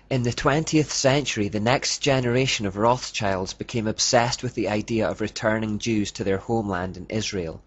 In the 20th century, the next generation of Rothschilds became obsessed with the idea of returning Jews to their homeland in Israel.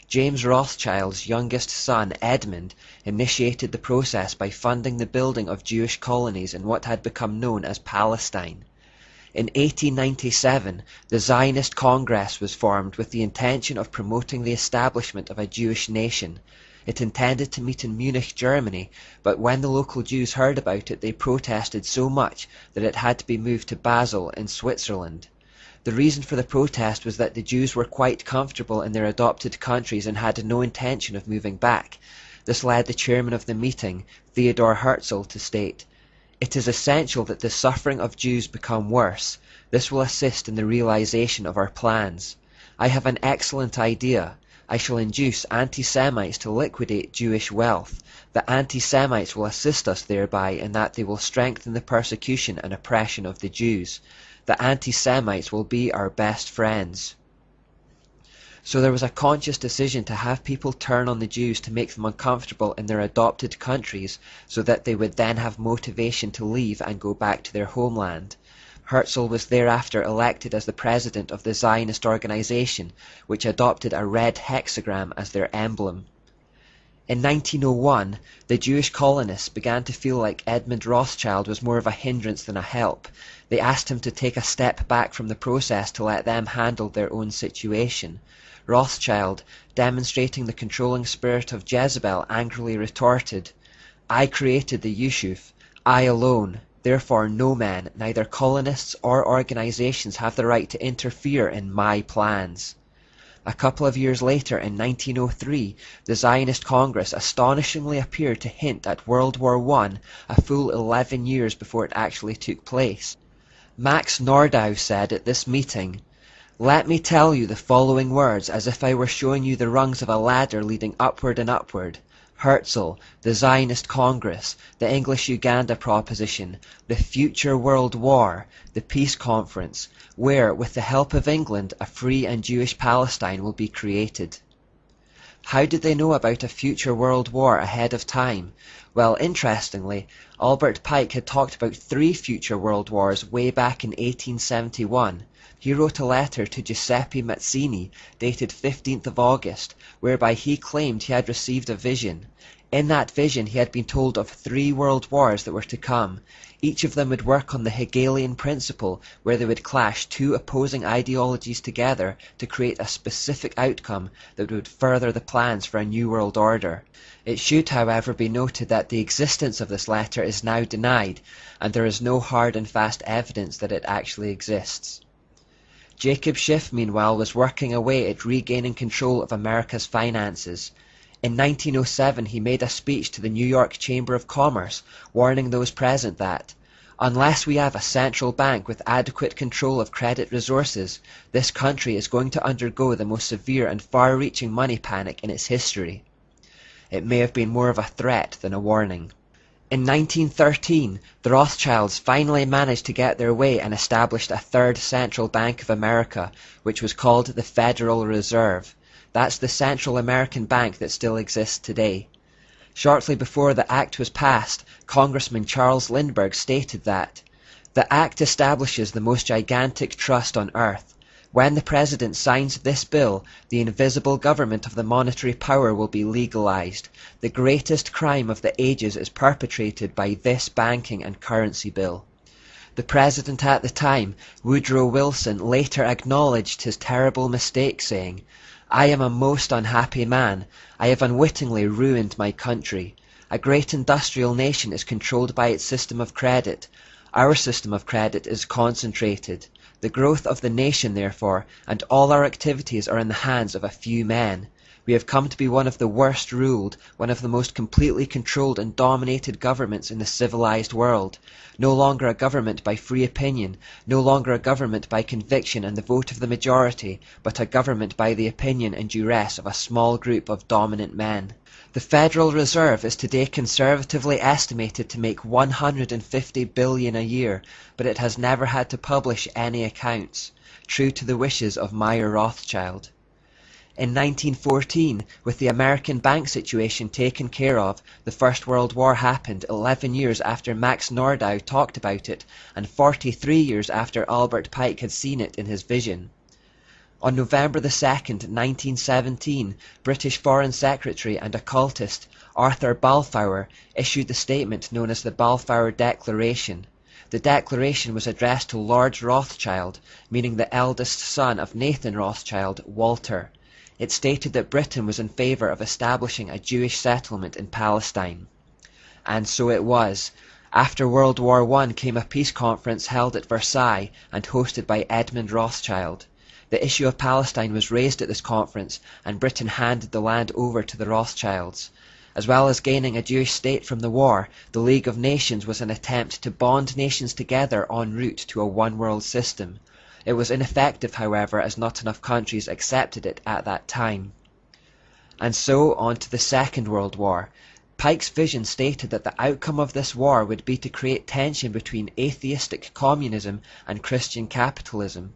James Rothschild's youngest son, Edmund, initiated the process by funding the building of Jewish colonies in what had become known as Palestine. In 1897, the Zionist Congress was formed with the intention of promoting the establishment of a Jewish nation. It intended to meet in Munich, Germany, but when the local Jews heard about it, they protested so much that it had to be moved to Basel in Switzerland. The reason for the protest was that the Jews were quite comfortable in their adopted countries and had no intention of moving back. This led the chairman of the meeting, Theodor Herzl, to state, "It is essential that the suffering of Jews become worse. This will assist in the realization of our plans. I have an excellent idea. I shall induce anti-Semites to liquidate Jewish wealth. The anti-Semites will assist us thereby in that they will strengthen the persecution and oppression of the Jews. The anti-Semites will be our best friends." So there was a conscious decision to have people turn on the Jews to make them uncomfortable in their adopted countries so that they would then have motivation to leave and go back to their homeland. Herzl was thereafter elected as the president of the Zionist organization, which adopted a red hexagram as their emblem. In 1901, the Jewish colonists began to feel like Edmund Rothschild was more of a hindrance than a help. They asked him to take a step back from the process to let them handle their own situation. Rothschild, demonstrating the controlling spirit of Jezebel, angrily retorted, "I created the Yishuf, I alone. Therefore no man, neither colonists or organizations, have the right to interfere in my plans." A couple of years later, in 1903, the Zionist Congress astonishingly appeared to hint at World War I a full 11 years before it actually took place. Max Nordau said at this meeting, "Let me tell you the following words as if I were showing you the rungs of a ladder leading upward and upward. Herzl, the Zionist Congress, the English-Uganda Proposition, the future World War, the Peace Conference, where, with the help of England, a free and Jewish Palestine will be created." How did they know about a future world war ahead of time? Well, interestingly, Albert Pike had talked about 3 future world wars way back in 1871. He wrote a letter to Giuseppe Mazzini, dated 15th of August, whereby he claimed he had received a vision. In that vision he had been told of 3 world wars that were to come. Each of them would work on the Hegelian principle, where they would clash 2 opposing ideologies together to create a specific outcome that would further the plans for a new world order. It should, however, be noted that the existence of this letter is now denied, and there is no hard and fast evidence that it actually exists. Jacob Schiff, meanwhile, was working away at regaining control of America's finances. In 1907 he made a speech to the New York Chamber of Commerce, warning those present that, "Unless we have a central bank with adequate control of credit resources, this country is going to undergo the most severe and far-reaching money panic in its history." It may have been more of a threat than a warning. In 1913, the Rothschilds finally managed to get their way and established a third central bank of America, which was called the Federal Reserve. That's the Central American Bank that still exists today. Shortly before the act was passed, Congressman Charles Lindbergh stated that, "The act establishes the most gigantic trust on earth. When the President signs this bill, the invisible government of the monetary power will be legalized. The greatest crime of the ages is perpetrated by this banking and currency bill." The President at the time, Woodrow Wilson, later acknowledged his terrible mistake, saying, "I am a most unhappy man. I have unwittingly ruined my country. A great industrial nation is controlled by its system of credit. Our system of credit is concentrated. The growth of the nation, therefore, and all our activities are in the hands of a few men. We have come to be one of the worst ruled, one of the most completely controlled and dominated governments in the civilized world. No longer a government by free opinion, no longer a government by conviction and the vote of the majority, but a government by the opinion and duress of a small group of dominant men. The Federal Reserve is today conservatively estimated to make $150 billion a year, but it has never had to publish any accounts, true to the wishes of Meyer Rothschild. In 1914, with the American bank situation taken care of, the First World War happened 11 years after Max Nordau talked about it, and 43 years after Albert Pike had seen it in his vision. On November 2nd, 1917, British Foreign Secretary and occultist Arthur Balfour issued the statement known as the Balfour Declaration. The declaration was addressed to Lord Rothschild, meaning the eldest son of Nathan Rothschild, Walter. It stated that Britain was in favour of establishing a Jewish settlement in Palestine. And so it was. After World War I came a peace conference held at Versailles and hosted by Edmund Rothschild. The issue of Palestine was raised at this conference, and Britain handed the land over to the Rothschilds. As well as gaining a Jewish state from the war, the League of Nations was an attempt to bond nations together en route to a one-world system. It was ineffective, however, as not enough countries accepted it at that time. And so on to the Second World War. Pike's vision stated that the outcome of this war would be to create tension between atheistic communism and Christian capitalism.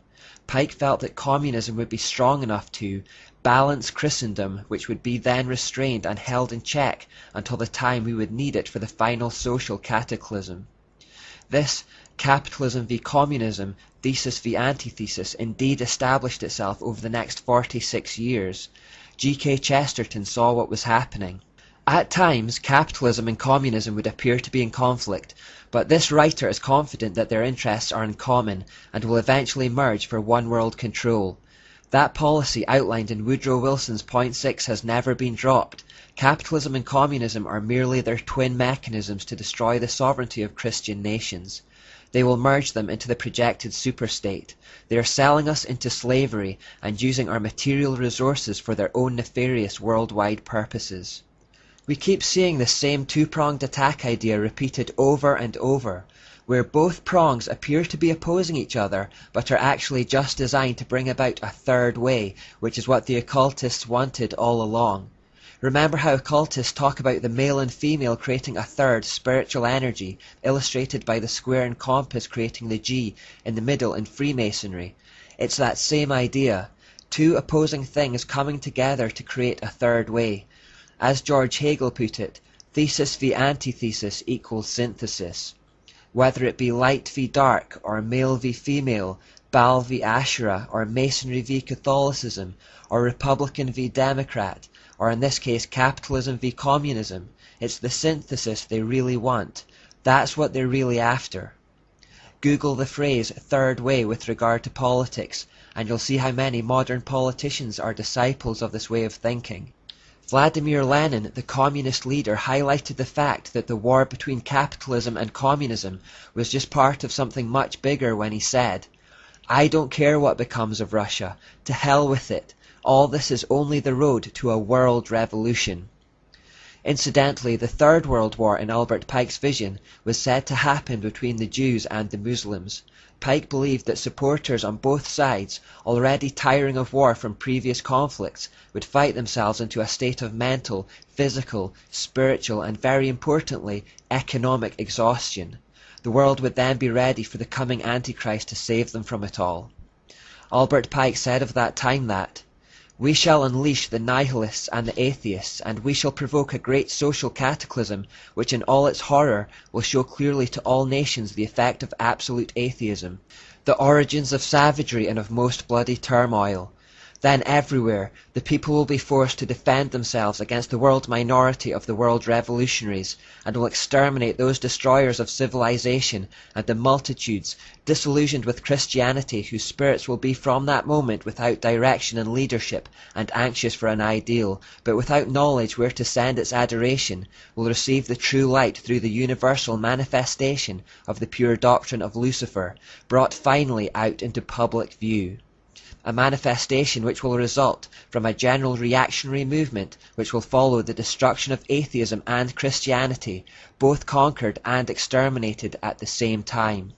Pike felt that communism would be strong enough to balance Christendom, which would be then restrained and held in check until the time we would need it for the final social cataclysm. This capitalism v communism, thesis v antithesis, indeed established itself over the next 46 years. G.K. Chesterton saw what was happening. At times, capitalism and communism would appear to be in conflict, but this writer is confident that their interests are in common and will eventually merge for one-world control. That policy outlined in Woodrow Wilson's Point 6 has never been dropped. Capitalism and communism are merely their twin mechanisms to destroy the sovereignty of Christian nations. They will merge them into the projected superstate. They are selling us into slavery and using our material resources for their own nefarious worldwide purposes. We keep seeing the same two-pronged attack idea repeated over and over, where both prongs appear to be opposing each other but are actually just designed to bring about a third way, which is what the occultists wanted all along. Remember how occultists talk about the male and female creating a third spiritual energy, illustrated by the square and compass creating the G in the middle in Freemasonry? It's that same idea, two opposing things coming together to create a third way. As George Hegel put it, thesis v antithesis equals synthesis. Whether it be light v dark, or male v female, Baal v Asherah, or Masonry v Catholicism, or Republican v Democrat, or in this case capitalism v communism, it's the synthesis they really want. That's what they're really after. Google the phrase third way with regard to politics, and you'll see how many modern politicians are disciples of this way of thinking. Vladimir Lenin, the communist leader, highlighted the fact that the war between capitalism and communism was just part of something much bigger when he said, "I don't care what becomes of Russia. To hell with it. All this is only the road to a world revolution." Incidentally, the Third World War in Albert Pike's vision was said to happen between the Jews and the Muslims. Pike believed that supporters on both sides, already tiring of war from previous conflicts, would fight themselves into a state of mental, physical, spiritual, and very importantly, economic exhaustion. The world would then be ready for the coming Antichrist to save them from it all. Albert Pike said of that time that, "We shall unleash the nihilists and the atheists, and we shall provoke a great social cataclysm which in all its horror will show clearly to all nations the effect of absolute atheism, the origins of savagery and of most bloody turmoil. Then everywhere the people will be forced to defend themselves against the world minority of the world revolutionaries, and will exterminate those destroyers of civilization and the multitudes, disillusioned with Christianity, whose spirits will be from that moment without direction and leadership, and anxious for an ideal, but without knowledge where to send its adoration, will receive the true light through the universal manifestation of the pure doctrine of Lucifer, brought finally out into public view. A manifestation which will result from a general reactionary movement which will follow the destruction of atheism and Christianity, both conquered and exterminated at the same time."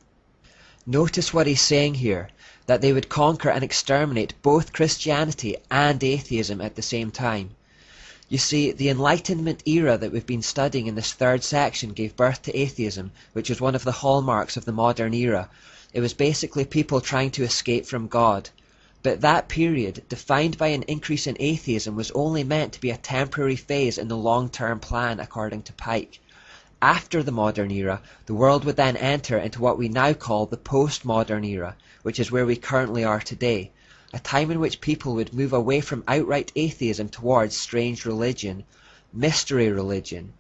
Notice what he's saying here, that they would conquer and exterminate both Christianity and atheism at the same time. You see, the Enlightenment era that we've been studying in this third section gave birth to atheism, which is one of the hallmarks of the modern era. It was basically people trying to escape from God. But that period, defined by an increase in atheism, was only meant to be a temporary phase in the long-term plan, according to Pike. After the modern era, the world would then enter into what we now call the postmodern era, which is where we currently are today, a time in which people would move away from outright atheism towards strange religion, mystery religion.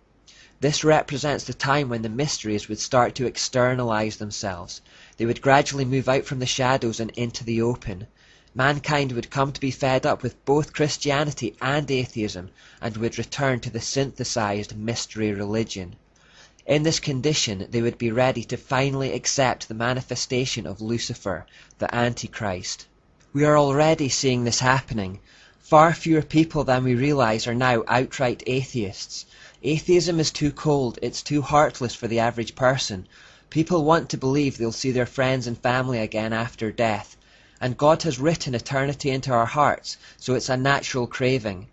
This represents the time when the mysteries would start to externalize themselves. They would gradually move out from the shadows and into the open. Mankind would come to be fed up with both Christianity and atheism and would return to the synthesized mystery religion. In this condition, they would be ready to finally accept the manifestation of Lucifer, the Antichrist. We are already seeing this happening. Far fewer people than we realize are now outright atheists. Atheism is too cold, it's too heartless for the average person. People want to believe they'll see their friends and family again after death. And God has written eternity into our hearts, so it's a natural craving.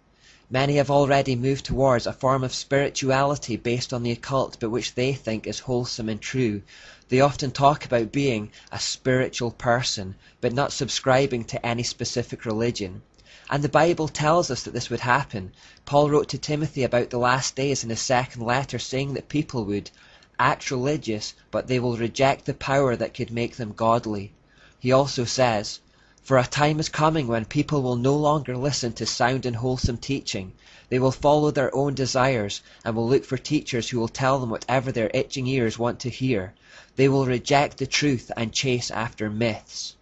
Many have already moved towards a form of spirituality based on the occult, but which they think is wholesome and true. They often talk about being a spiritual person, but not subscribing to any specific religion. And the Bible tells us that this would happen. Paul wrote to Timothy about the last days in his second letter, saying that people would act religious, but they will reject the power that could make them godly. He also says, "For a time is coming when people will no longer listen to sound and wholesome teaching. They will follow their own desires and will look for teachers who will tell them whatever their itching ears want to hear. They will reject the truth and chase after myths."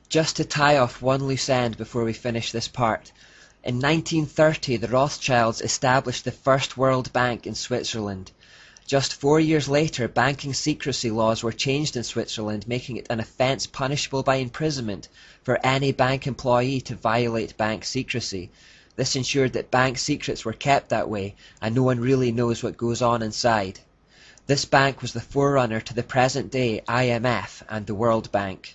Just to tie off one loose end before we finish this part, in 1930 the Rothschilds established the first World Bank in Switzerland. Just 4 years later, banking secrecy laws were changed in Switzerland, making it an offence punishable by imprisonment for any bank employee to violate bank secrecy. This ensured that bank secrets were kept that way, and no one really knows what goes on inside. This bank was the forerunner to the present-day IMF and the World Bank.